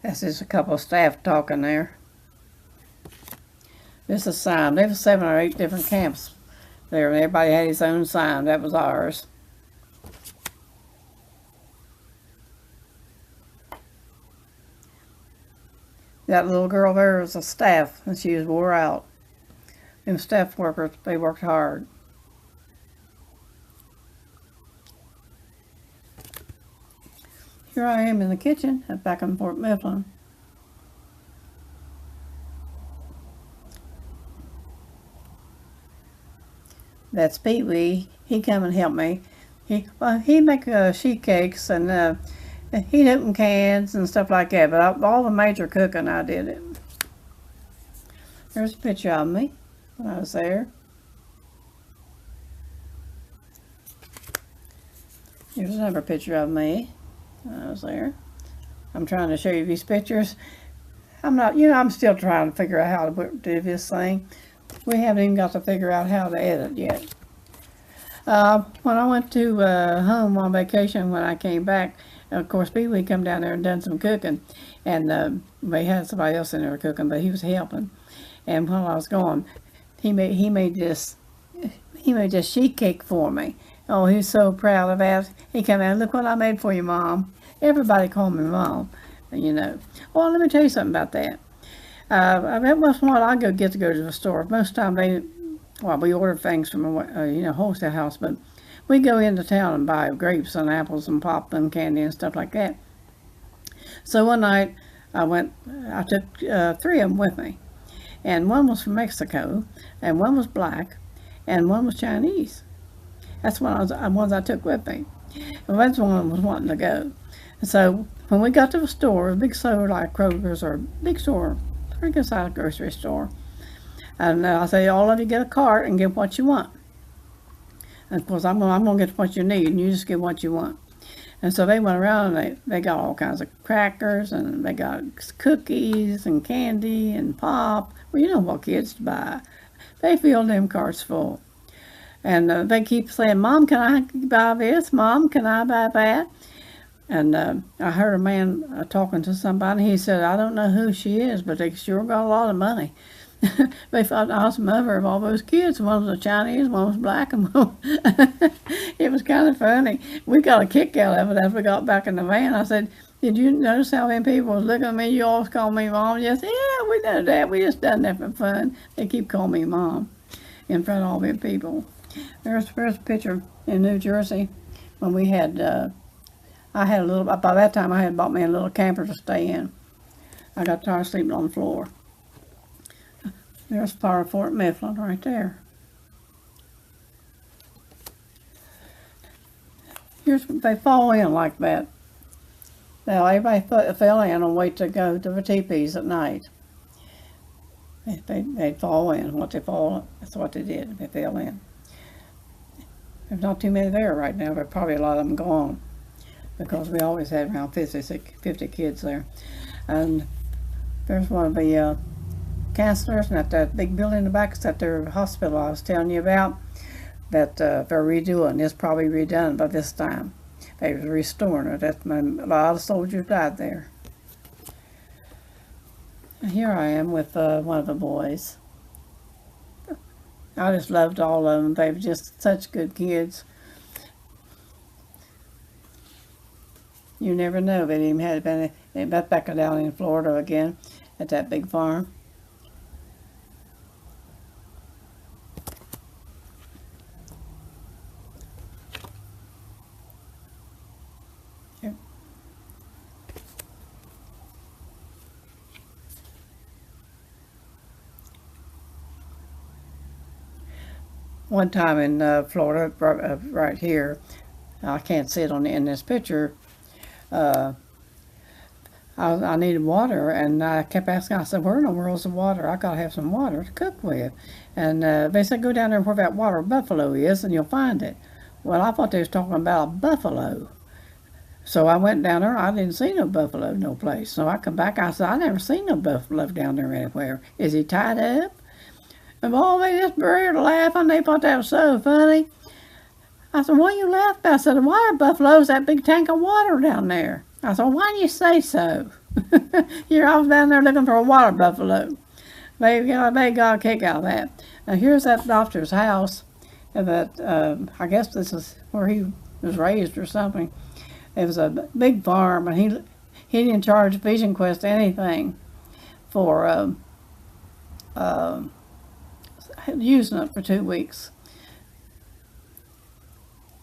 That's just a couple of staff talking there. This is a sign. There were 7 or 8 different camps there, and everybody had his own sign. That was ours. That little girl there was a staff, and she was wore out. Them staff workers, they worked hard. Here I am in the kitchen back in Fort Mifflin. That's Pee Wee. He come and help me. He make sheet cakes and he'd open cans and stuff like that. But all the major cooking, I did it. There's a picture of me when I was there. Here's another picture of me when I was there. I'm trying to show you these pictures. I'm still trying to figure out how to do this thing. We haven't even got to figure out how to edit yet. When I went to home on vacation, when I came back, of course, Pee Wee come down there and done some cooking, and we had somebody else in there cooking, but he was helping. And while I was gone, he made this sheet cake for me. Oh, he was so proud of that. He came out, look what I made for you, Mom. Everybody called me Mom, you know. Well, let me tell you something about that. Every once in a while I get to go to the store. Most of the time we order things from a wholesale house, but we go into town and buy grapes and apples and pop and candy and stuff like that. So one night I took 3 of them with me, and one was from Mexico, and one was black, and one was Chinese. That's ones I took with me. And that's one was wanting to go. And so when we got to the store, a big store like Kroger's or a big store, pretty good sized grocery store, and I say, all of you get a cart and get what you want. And of course, I'm gonna get what you need, and you just get what you want. And so they went around and they got all kinds of crackers, and they got cookies and candy and pop. Well, you know what kids buy. They filled them carts full. And they keep saying, Mom, can I buy this? Mom, can I buy that? And I heard a man talking to somebody. He said, I don't know who she is, but they sure got a lot of money. They thought I was the mother of all those kids. One was a Chinese, one was black, and one it was kind of funny. We got a kick out of it after we got back in the van. I said, did you notice how many people was looking at me? You always call me Mom. Yes, yeah, we know that. We just done that for fun. They keep calling me Mom in front of all them people. There's the first picture in New Jersey when we had, I had a little, by that time I had bought me a little camper to stay in. I got tired of sleeping on the floor. There's part of Fort Mifflin right there. They fall in like that. Now everybody fell in and wait to go to the teepees at night. They'd fall in. That's what they did. They fell in. There's not too many there right now, but probably a lot of them gone, because we always had around 50 kids there. And there's one of the counselors, and at that big building in the back is that their hospital I was telling you about, that they're redoing. It's probably redone by this time. They were restoring it. A lot of soldiers died there. And here I am with one of the boys. I just loved all of them. They were just such good kids. You never know. They even had been back down in Florida again at that big farm. Here. One time in Florida, right here, I can't see it in this picture. I needed water, and I kept asking. I said, "Where in the world's the water? I gotta have some water to cook with." And they said, "Go down there where that water buffalo is, and you'll find it." Well, I thought they was talking about a buffalo. So I went down there. I didn't see no buffalo no place. So I come back. I said, "I never seen no buffalo down there anywhere. Is he tied up?" And boy, they just buried laughing. They thought that was so funny. I said, "What are you laughing about?" I said, "The water buffalo's that big tank of water down there." I said, "Why do you say so?" Here I was down there looking for a water buffalo. They got a kick out of that. Now here's that doctor's house. That I guess this is where he was raised or something. It was a big farm, and he didn't charge VisionQuest anything for using it for 2 weeks.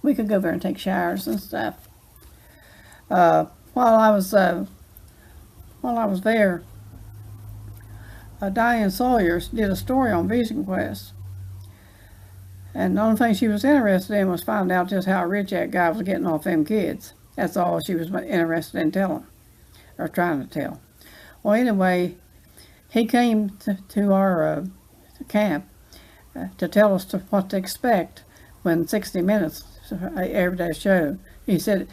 We could go there and take showers and stuff. While I was there, Diane Sawyer did a story on VisionQuest. And the only thing she was interested in was finding out just how rich that guy was getting off them kids. That's all she was interested in telling, or trying to tell. Well, anyway, he came to our camp to tell us what to expect when 60 Minutes, everyday show. He said,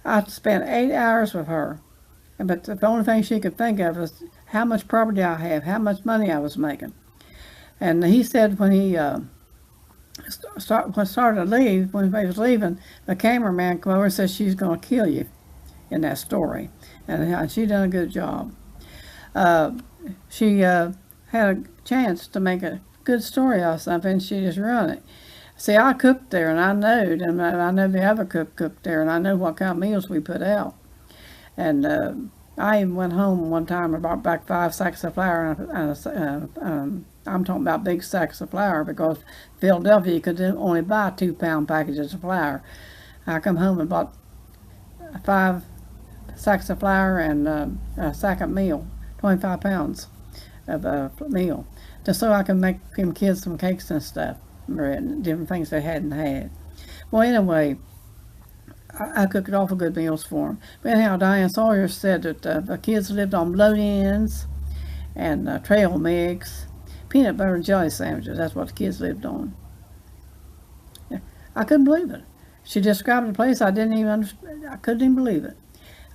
I spent 8 hours with her, but the only thing she could think of was how much property I have, how much money I was making. And he said when he started to leave, when he was leaving, the cameraman came over and said, she's going to kill you in that story. And she done a good job. She had a chance to make a good story out of something, and she just run it. See, I cooked there, and I know the other cooked there, and I know what kind of meals we put out. And I even went home one time and brought back 5 sacks of flour, and I'm talking about big sacks of flour, because Philadelphia, you could only buy 2-pound packages of flour. I come home and bought 5 sacks of flour and a sack of meal, 25 pounds of meal, just so I can make them kids some cakes and stuff, bread, different things they hadn't had. Well, anyway, I cooked awful good meals for them. But anyhow, Diane Sawyer said that the kids lived on blow-ins and trail mix, peanut butter and jelly sandwiches. That's what the kids lived on. I couldn't believe it. She described the place. I couldn't even believe it.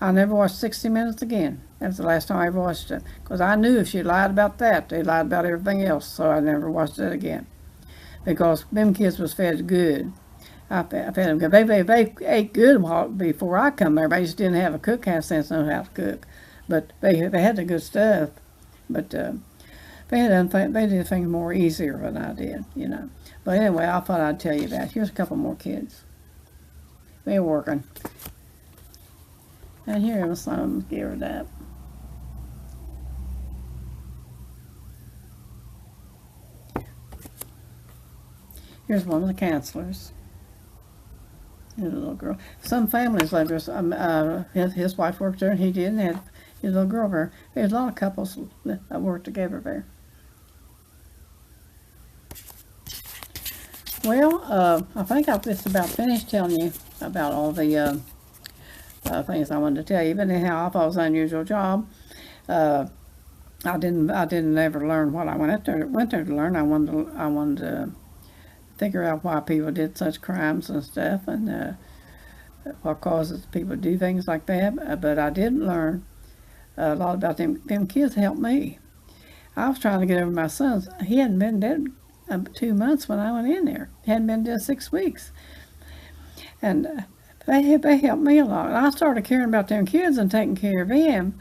I never watched 60 Minutes again. That was the last time I ever watched it, because I knew if she lied about that, they lied about everything else. So I never watched it again, because them kids was fed good. I fed them good. They ate good before I come there. They just didn't have a cook, have sense to know how to cook. But they had the good stuff. But they did things more easier than I did, you know. But anyway, I thought I'd tell you that. Here's a couple more kids. They're working. And here was some. Give her that. Here's one of the counselors. Here's a little girl. Some families live there. His wife worked there, and he did, and had his little girl there. There's a lot of couples that work together there. Well, I think I've just about finished telling you about all the things I wanted to tell you. But anyhow, I thought it was an unusual job. I didn't ever learn what I went there to learn. I wanted to figure out why people did such crimes and stuff, and what causes people to do things like that. But I did learn a lot about them. Them kids helped me. I was trying to get over my son. He hadn't been dead 2 months when I went in there. He hadn't been dead 6 weeks. And they helped me a lot. And I started caring about them kids and taking care of them.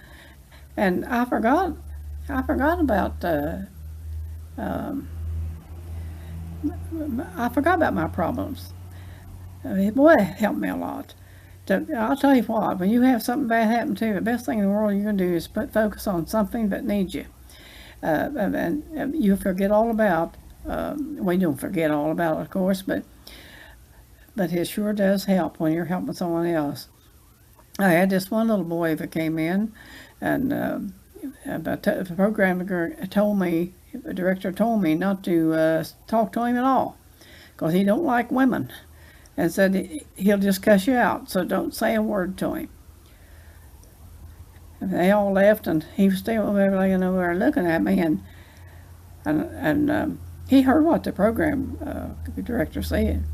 And I forgot about my problems. Boy, it helped me a lot. I'll tell you what, when you have something bad happen to you, the best thing in the world you can do is focus on something that needs you. And you forget all about, we don't forget all about it, of course, but it sure does help when you're helping someone else. I had this one little boy that came in, and the programmer told me, the director told me not to talk to him at all, because he don't like women, and said he'll just cuss you out, so don't say a word to him. And they all left, and he was still over there looking at me, and he heard what the program director said,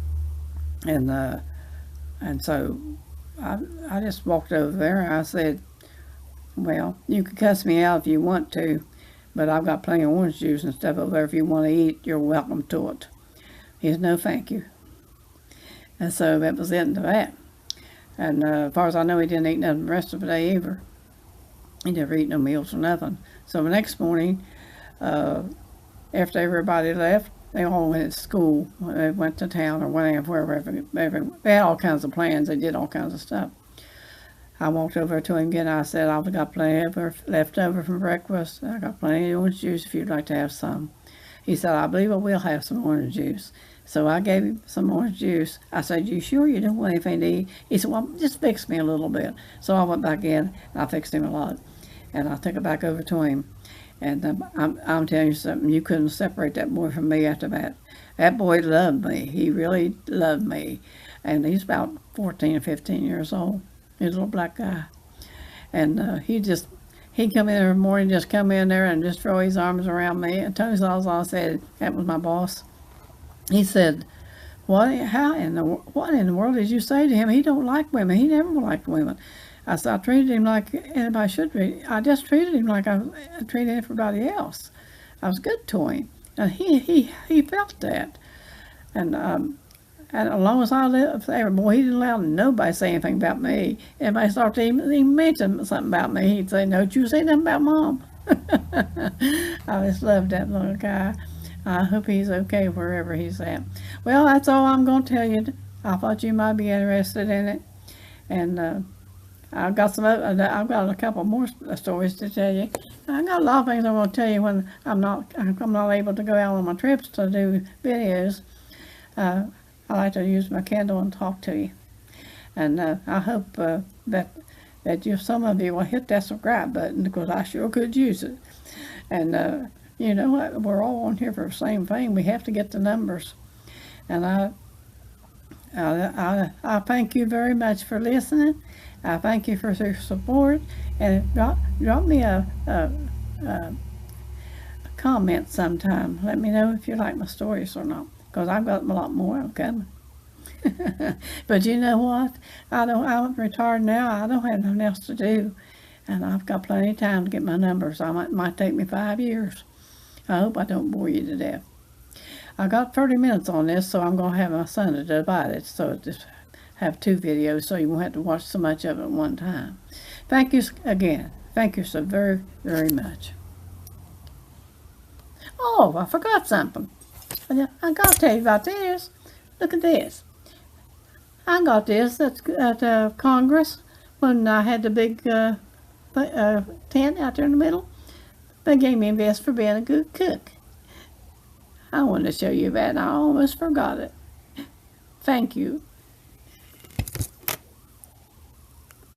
and so I just walked over there, and I said, well, you can cuss me out if you want to, but I've got plenty of orange juice and stuff over there. If you want to eat, you're welcome to it. He said, no, thank you. And so that was the end of that. And as far as I know, he didn't eat nothing the rest of the day either. He never eat no meals or nothing. So the next morning, after everybody left, they all went to school. They went to town or wherever. They had all kinds of plans. They did all kinds of stuff. I walked over to him again. I said, I've got plenty left over from breakfast. I got plenty of orange juice if you'd like to have some. He said, I believe I will have some orange juice. So I gave him some orange juice. I said, you sure you don't want anything to eat? He said, well, just fix me a little bit. So I went back in, and I fixed him a lot. And I took it back over to him. And I'm telling you something, you couldn't separate that boy from me after that. That boy loved me. He really loved me. And he's about 14 or 15 years old. He's a little black guy. And he'd come in every morning, just come in there and just throw his arms around me. And Tony Salzar said, that was my boss. He said, what in the world did you say to him? He don't like women. He never liked women. I said, I treated him like anybody should treat. I just treated him like I treated everybody else. I was good to him. And he felt that. And as long as I lived there, boy, he didn't allow nobody to say anything about me. Anybody started to even mention something about me, he'd say, no, you say nothing about Mom. I just loved that little guy. I hope he's okay wherever he's at. Well, that's all I'm going to tell you. I thought you might be interested in it. And I've got a couple more stories to tell you. I got a lot of things I want to tell you when I'm not able to go out on my trips to do videos. I like to use my Kindle and talk to you. And I hope that some of you will hit that subscribe button, because I sure could use it. And you know what? We're all on here for the same thing. We have to get the numbers. And I thank you very much for listening. I thank you for your support. And drop me a comment sometime. Let me know if you like my stories or not, because I've got a lot more coming. But you know what? I'm retired now. I don't have nothing else to do. And I've got plenty of time to get my numbers. It might take me 5 years. I hope I don't bore you to death. I got 30 minutes on this, so I'm going to have my son to divide it, so just have 2 videos, so you won't have to watch so much of it at one time. Thank you again. Thank you so very, very much. Oh, I forgot something. I got to tell you about this. Look at this. I got this at Congress when I had the big tent out there in the middle. They gave me a vest for being a good cook. I wanted to show you that, and I almost forgot it. Thank you.